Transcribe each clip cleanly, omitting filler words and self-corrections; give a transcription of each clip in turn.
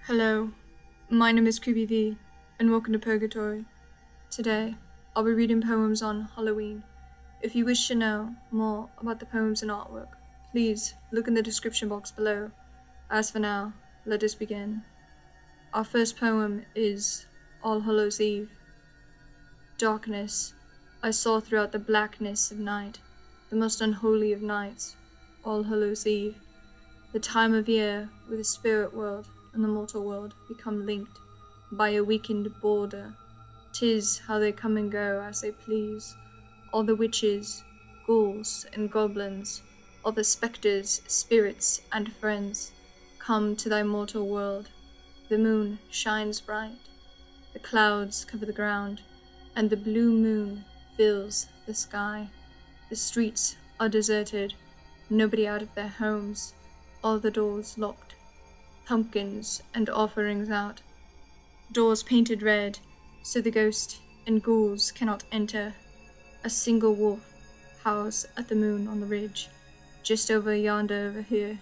Hello, my name is Kpekep, and welcome to Purgatory. Today, I'll be reading poems on Halloween. If you wish to know more about the poems and artwork, please look in the description box below. As for now, let us begin. Our first poem is All Hallows Eve. Darkness I saw throughout the blackness of night, the most unholy of nights, All Hallows Eve, the time of year with the spirit world and the mortal world become linked by a weakened border. 'Tis how they come and go as they please. All the witches, ghouls, and goblins, all the spectres, spirits, and friends, come to thy mortal world. The moon shines bright, the clouds cover the ground, and the blue moon fills the sky. The streets are deserted, nobody out of their homes, all the doors locked. Pumpkins and offerings out, doors painted red, so the ghost and ghouls cannot enter. A single wolf howls at the moon on the ridge, just over yonder over here.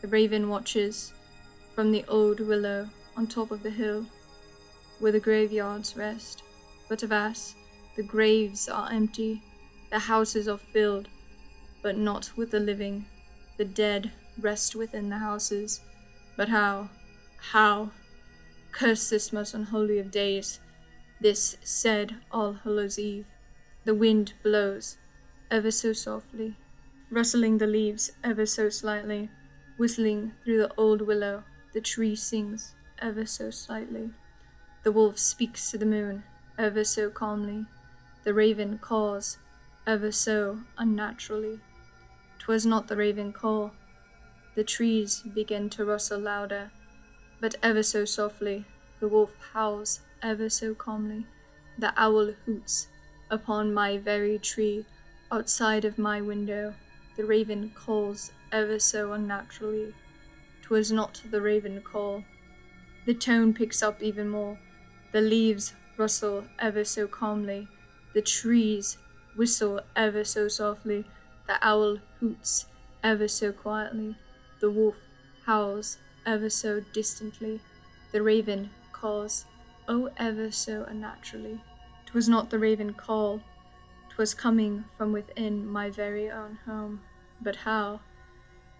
The raven watches from the old willow on top of the hill, where the graveyards rest. But avast, the graves are empty, the houses are filled, but not with the living. The dead rest within the houses. But how? Curse this most unholy of days, this said All Hallows Eve. The wind blows, ever so softly, rustling the leaves ever so slightly, whistling through the old willow, the tree sings ever so slightly. The wolf speaks to the moon, ever so calmly, the raven caws, ever so unnaturally. 'Twas not the raven call. The trees begin to rustle louder, but ever so softly. The wolf howls ever so calmly. The owl hoots upon my very tree outside of my window. The raven calls ever so unnaturally. 'Twas not the raven call. The tone picks up even more. The leaves rustle ever so calmly. The trees whistle ever so softly. The owl hoots ever so quietly. The wolf howls ever so distantly. The raven calls, oh ever so unnaturally. 'Twas not the raven call. 'Twas coming from within my very own home. But how?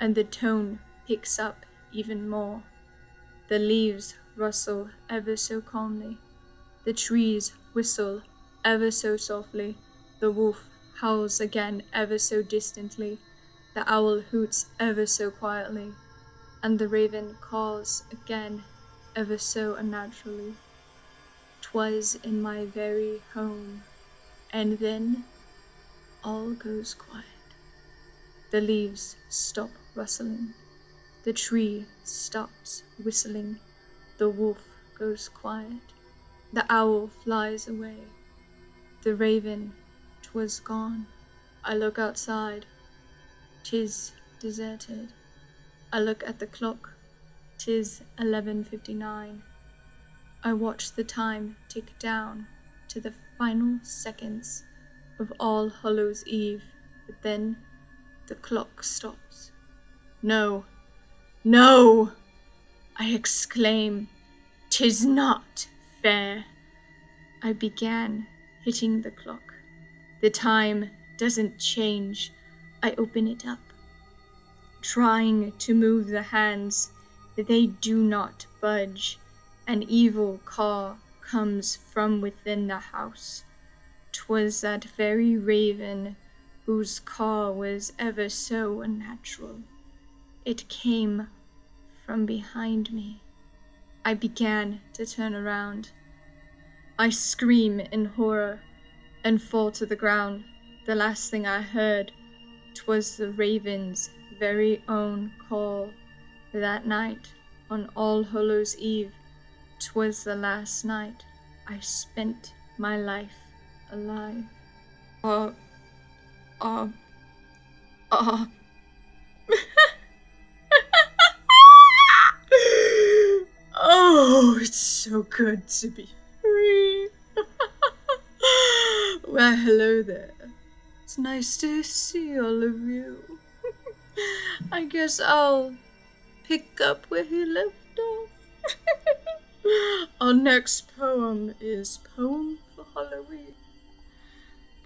And the tone picks up even more. The leaves rustle ever so calmly. The trees whistle ever so softly. The wolf howls again ever so distantly. The owl hoots ever so quietly, and the raven calls again ever so unnaturally. 'Twas in my very home, and then all goes quiet. The leaves stop rustling, the tree stops whistling, the wolf goes quiet, the owl flies away, the raven, 'twas gone. I look outside, 'tis deserted. I look at the clock, 'tis 11:59. I watch the time tick down to the final seconds of All Hallows Eve, but then the clock stops. No, no! I exclaim, 'tis not fair. I began hitting the clock. The time doesn't change. I open it up, trying to move the hands, but they do not budge. An evil caw comes from within the house. 'Twas that very raven whose caw was ever so unnatural. It came from behind me. I began to turn around. I scream in horror and fall to the ground. The last thing I heard, 'twas the raven's very own call. That night, on All Hallows Eve, 'twas the last night I spent my life alive. Oh, it's so good to be free. Well, hello there. It's nice to see all of you. I guess I'll pick up where he left off. Our next poem is Poem for Halloween.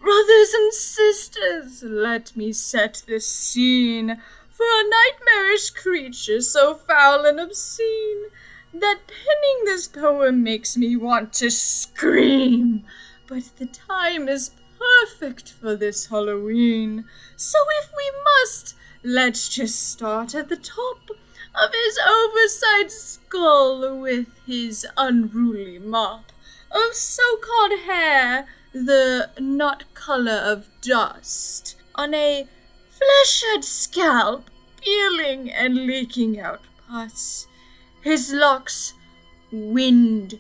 Brothers and sisters, let me set the scene for a nightmarish creature so foul and obscene that penning this poem makes me want to scream. But the time is perfect for this Halloween, so if we must, let's just start at the top of his oversized skull with his unruly mop of so-called hair, the not color of dust, on a fleshed scalp, peeling and leaking out pus. His locks, wind-round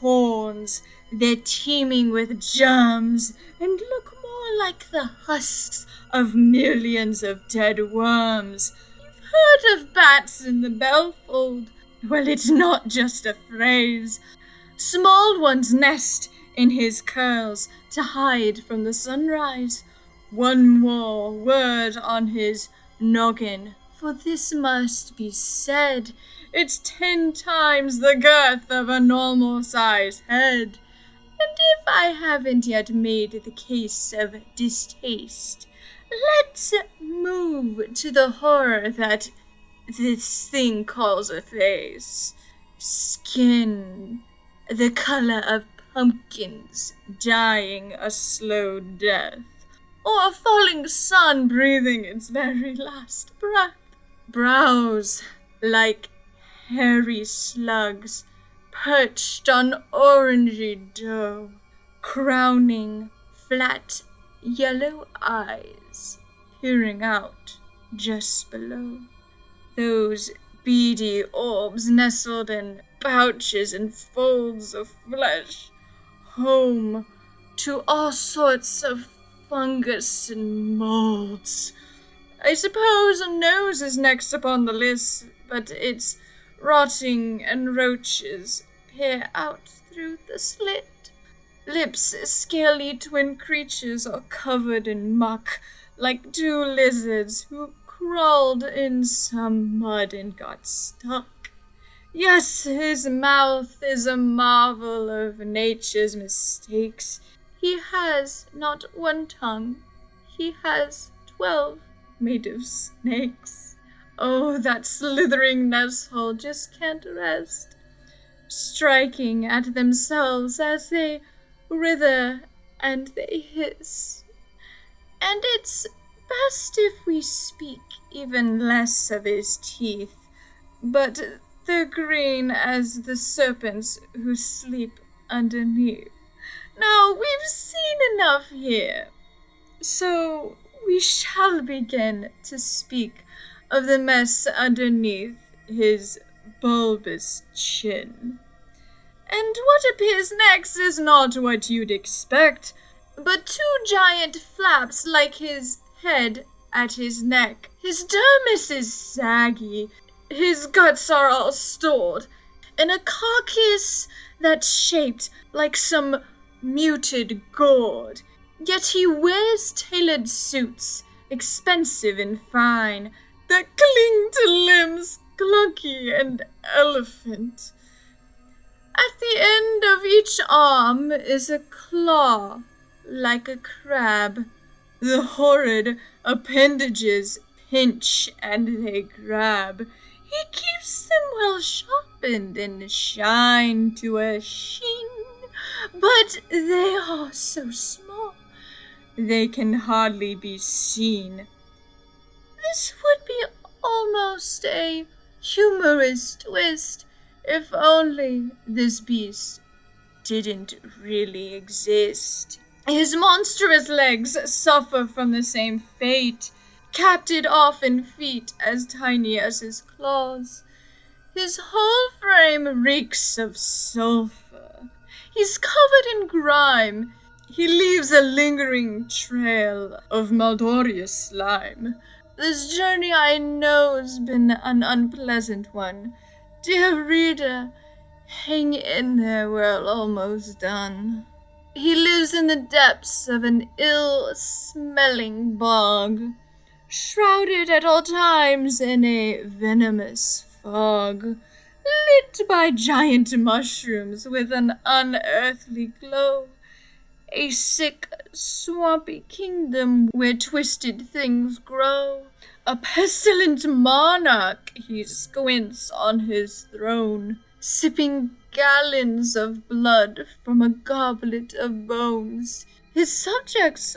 horns, they're teeming with germs, and look more like the husks of millions of dead worms. You've heard of bats in the bellfold? Well, it's not just a phrase. Small ones nest in his curls to hide from the sunrise. One more word on his noggin, for this must be said. It's 10 times the girth of a normal-sized head. And if I haven't yet made the case of distaste, let's move to the horror that this thing calls a face. Skin, the color of pumpkins dying a slow death, or a falling sun breathing its very last breath. Brows like hairy slugs perched on orangey dough, crowning flat yellow eyes peering out just below. Those beady orbs nestled in pouches and folds of flesh, home to all sorts of fungus and molds. I suppose a nose is next upon the list, but its rotting and roaches peer out through the slit. Lips, scaly twin creatures, are covered in muck, like 2 lizards who crawled in some mud and got stuck. Yes, his mouth is a marvel of nature's mistakes. He has not 1 tongue, he has 12 made of snakes. Oh, that slithering nesthole just can't rest, striking at themselves as they writher and they hiss. And it's best if we speak even less of his teeth, but they're green as the serpents who sleep underneath. Now, we've seen enough here, so we shall begin to speak of the mess underneath his bulbous chin. And what appears next is not what you'd expect, but 2 giant flaps like his head at his neck. His dermis is saggy, his guts are all stored in a carcass that's shaped like some muted gourd. Yet he wears tailored suits, expensive and fine, that cling to limbs clunky and elephant. At the end of each arm is a claw, like a crab. The horrid appendages pinch and they grab. He keeps them well sharpened and shine to a sheen, but they are so small they can hardly be seen. This would be almost a humorous twist if only this beast didn't really exist. His monstrous legs suffer from the same fate, capted off in feet as tiny as his claws. His whole frame reeks of sulfur. He's covered in grime. He leaves a lingering trail of malodorous slime. This journey I know has been an unpleasant one. Dear reader, hang in there, we're almost done. He lives in the depths of an ill-smelling bog, shrouded at all times in a venomous fog, lit by giant mushrooms with an unearthly glow. A sick, swampy kingdom where twisted things grow. A pestilent monarch, he squints on his throne, sipping gallons of blood from a goblet of bones. His subjects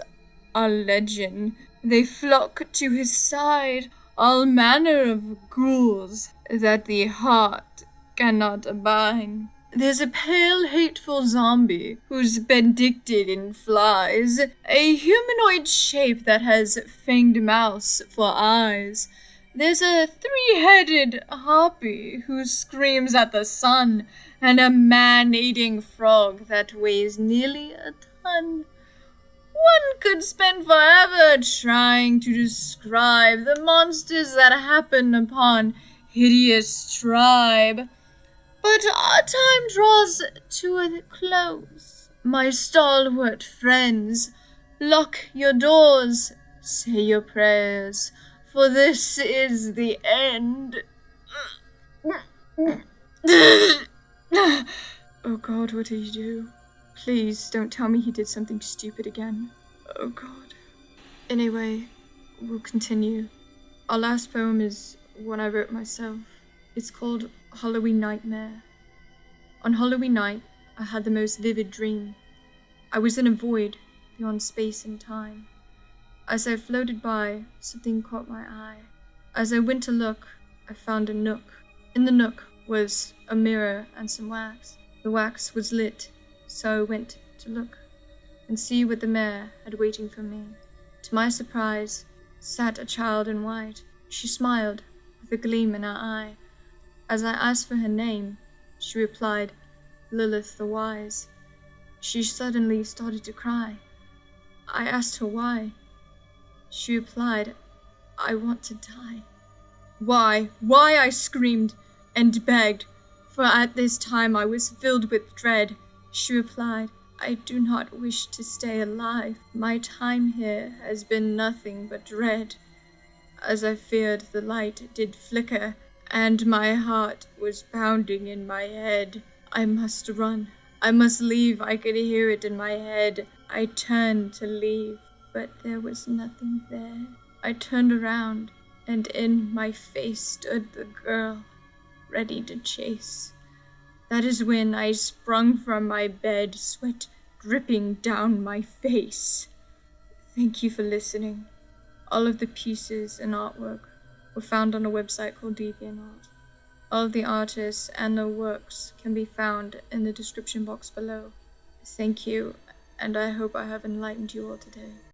are legion. They flock to his side, all manner of ghouls that the heart cannot abide. There's a pale, hateful zombie who's bendicted in flies, a humanoid shape that has fanged mouths for eyes. There's a three-headed harpy who screams at the sun, and a man-eating frog that weighs nearly a ton. One could spend forever trying to describe the monsters that happen upon hideous tribe. But our time draws to a close. My stalwart friends, lock your doors, say your prayers, for this is the end. Oh God, what did he do? Please don't tell me he did something stupid again. Oh God. Anyway, we'll continue. Our last poem is one I wrote myself. It's called Halloween Nightmare. On Halloween night, I had the most vivid dream. I was in a void beyond space and time. As I floated by, something caught my eye. As I went to look, I found a nook. In the nook was a mirror and some wax. The wax was lit, so I went to look and see what the mare had waiting for me. To my surprise, sat a child in white. She smiled with a gleam in her eye. As I asked for her name, she replied, Lilith the Wise. She suddenly started to cry. I asked her why. She replied, I want to die. Why, I screamed and begged, for at this time I was filled with dread. She replied, I do not wish to stay alive. My time here has been nothing but dread. As I feared, the light did flicker, and my heart was pounding in my head. I must run. I must leave. I could hear it in my head. I turned to leave, but there was nothing there. I turned around, and in my face stood the girl, ready to chase. That is when I sprung from my bed, sweat dripping down my face. Thank you for listening. All of the pieces and artwork were found on a website called DeviantArt. All of the artists and their works can be found in the description box below. Thank you, and I hope I have enlightened you all today.